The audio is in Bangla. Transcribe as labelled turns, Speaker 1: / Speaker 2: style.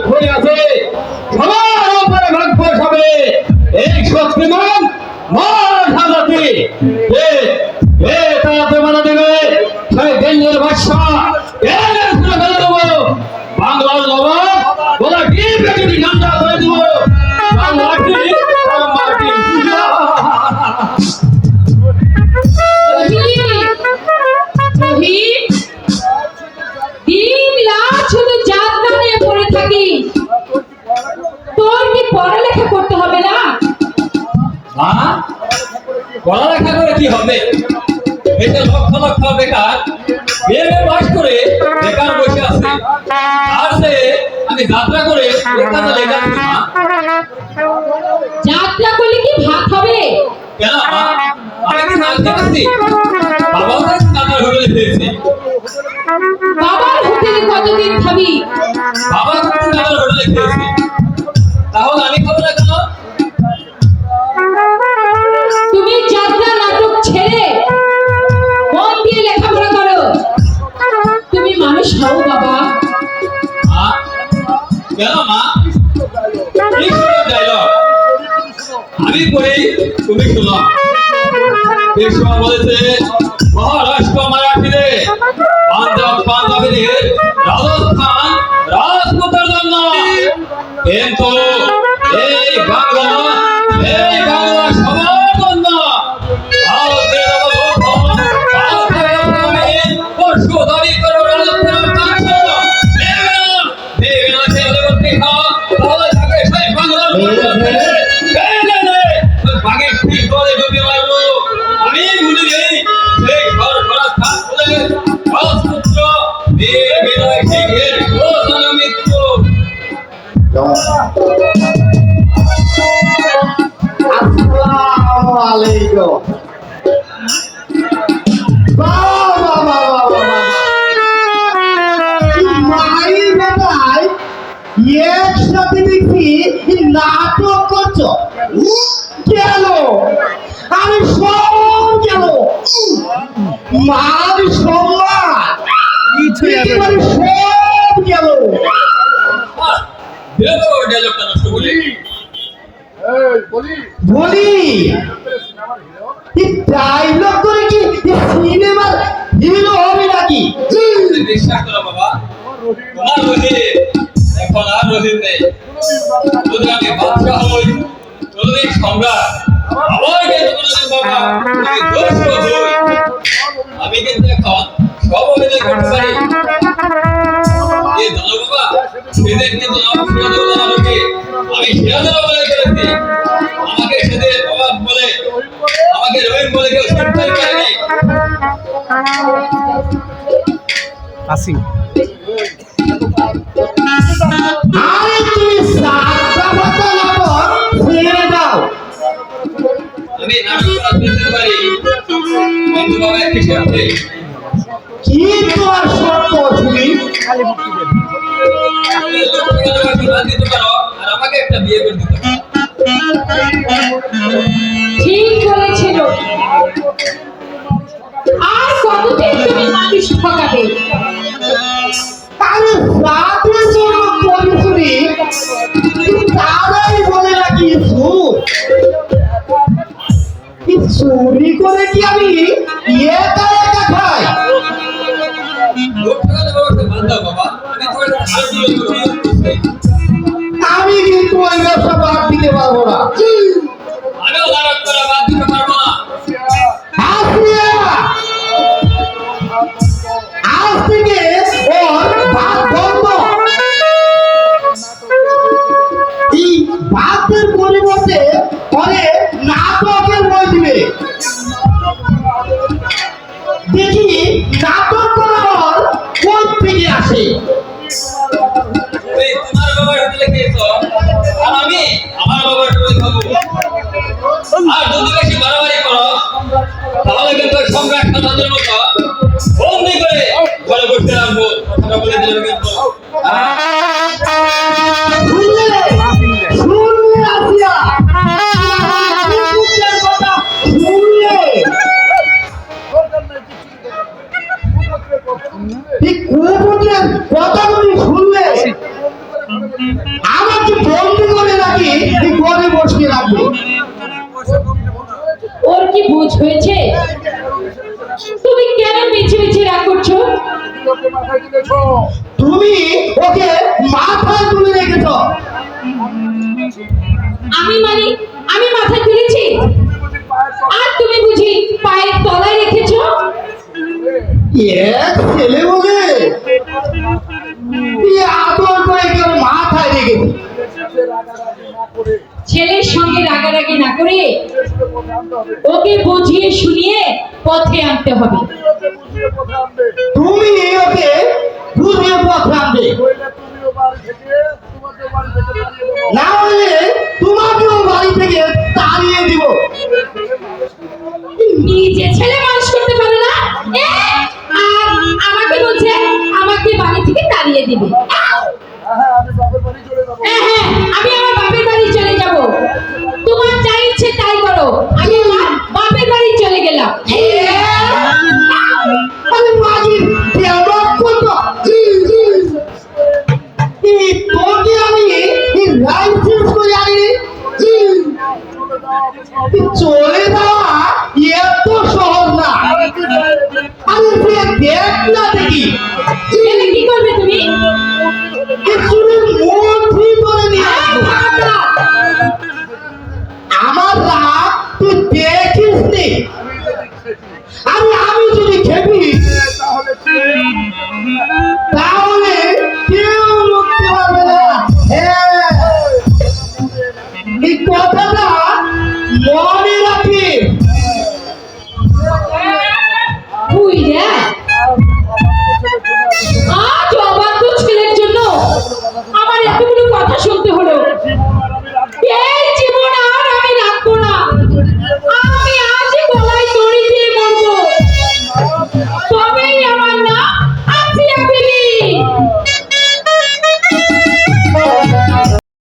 Speaker 1: হয়ে আছে সবার উপরে ভাগ্য হবে এই শক্তিমান মহাজাতি তাতে মানা দেবে সেই দিনের বাদশা বাংলার নবাব ওরা কি পৃথিবী ঠান্ডা করে দেব বাংলাটি মাটি
Speaker 2: দিন রাত শুধু যাত্রা নিয়ে পড়ে থাকি তোর কি পড়ালেখা করতে হবে না?
Speaker 1: পড়ালেখা করে কি হবে? এই যে লক্ষ লক্ষ বেকার বিয়ে পাস করে বেকার বসে আছে আর সে আমি যাত্রা করে
Speaker 2: যাত্রা করলে কি ভাত হবে?
Speaker 1: কেন আমি কি নাচ দেখেছি বাবাও তো নানার হোটেলে খেয়েছি
Speaker 2: বাবার হোটেলে কতদিন খাবি?
Speaker 1: বাবা তো নানার হোটেলে খেয়েছি তাহলে আমি খাবো না কেন?
Speaker 2: তুমি যাত্রা নাটক ছেড়ে মন দিয়ে লেখাপড়া করো তুমি মানুষ হও বাবা।
Speaker 1: কেন মা আমি পড়ি তুমি শোনো পেশোয়া বলেছে মহারাষ্ট্র মারাঠিরে পাঞ্জাবিদের রাজস্থান রাজপুতের জন্য কিন্তু এই বাংলা সবার জন্য পরশু দাবি করো
Speaker 3: একসাথে দেখি নাটক করছো গেল আমি সব গেল মান সম্মান সব গেল বলি ডায়লগ করে কি সিনেমার হিরো হবে নাকি?
Speaker 1: বিশ্বাস করো বাবা তোমার রহিত এখন আর রহিত নেই যদি আমি বাদশাহ হই যদি সম্রাট আমার কিন্তু বাবা আমি কিন্তু এখন সব অভিনয় করতে পারি এই জানো বাবা সেদিন কিন্তু আলোকে আমি সিরাজের বলে করেছি আমাকে সেদিন বাবা বলে আমাকে রহিত বলে কেউ চিন্তাই করেনি
Speaker 4: আসি
Speaker 3: আরে তুমি সাতটা বছর লাগো ছেড়ে দাও
Speaker 1: আমি নাটক করতে পারি বন্ধু বাবা একটি সাথে
Speaker 3: কি তোমার শর্ত তুমি
Speaker 4: খালি মুক্তি দেন
Speaker 1: দিতে পারো আর আমাকে একটা বিয়ে করে দিতে পারো
Speaker 2: ঠিক বলেছিল আর কতদিন তুমি মানুষ ঠকাবে?
Speaker 3: আরে রাতের জন্য পরিচুরি তারাই বলে নাকি চুরি করে কি আমি একা একা খাই? আমি কিন্তু ওই ব্যবসা বাদ দিতে পারবো না। আজ থেকে ওর ভাত বন্ধ। এই ভাতের পরিবর্তে পরে নাটকের বই দিবে। আমাকে বন্দি করে রাখি ঘরে বসিয়ে রাখবে।
Speaker 2: ওর কি বুঝ হয়েছে? তুমি কেন মিছে মিছে রাগ করছো?
Speaker 3: তুমি ওকে মাথায় তুলে রেখেছ।
Speaker 2: আমি মাথায় তুলেছি, আর তুমি বুঝি পায়ের তলায় রেখেছো?
Speaker 3: এক ছেলে বলে আদর করে কেউ মাথায় রেখেছে।
Speaker 2: ছেলের সঙ্গে রাগারাগি না করে ওকে বুঝিয়ে শুনিয়ে পথে আনতে হবে।
Speaker 3: তুমি ওকে বুঝিয়ে পথে আনবে, না হলে তোমাকেও বাড়ি থেকে তাড়িয়ে দিব।
Speaker 2: নিজে ছেলে মানুষ করতে পারে না, আর আমাকে বলছে আমাকে বাড়ি থেকে তাড়িয়ে দিবে। হ্যাঁ, আমি আমার বাপের বাড়ি চলে যাব। তোমার যা ইচ্ছে তাই করো, আমি আমার বাপের বাড়ি চলে গেলাম।
Speaker 3: আমি মাগির দেওয়া করতো তোকে আমি লাইসেন্স করে আনি। চলে যাওয়া এত সহজ না। আমি সে দেখ না দেখি
Speaker 2: এলে কি করবে তুমি?
Speaker 3: কিছুদিন মন্ত্রী করে নিয়ে আসবো। আমার রাগ তুই দেখিস নি। আমি যদি খেপি তাহলে কেউ রুখতে পারবে না। হ্যাঁ, এই কথাটা মনে রাখিস।
Speaker 2: বুইড়া, আজ অবাধ্য ছেলের জন্য আমার এতগুলো কথা শুনতে হলো।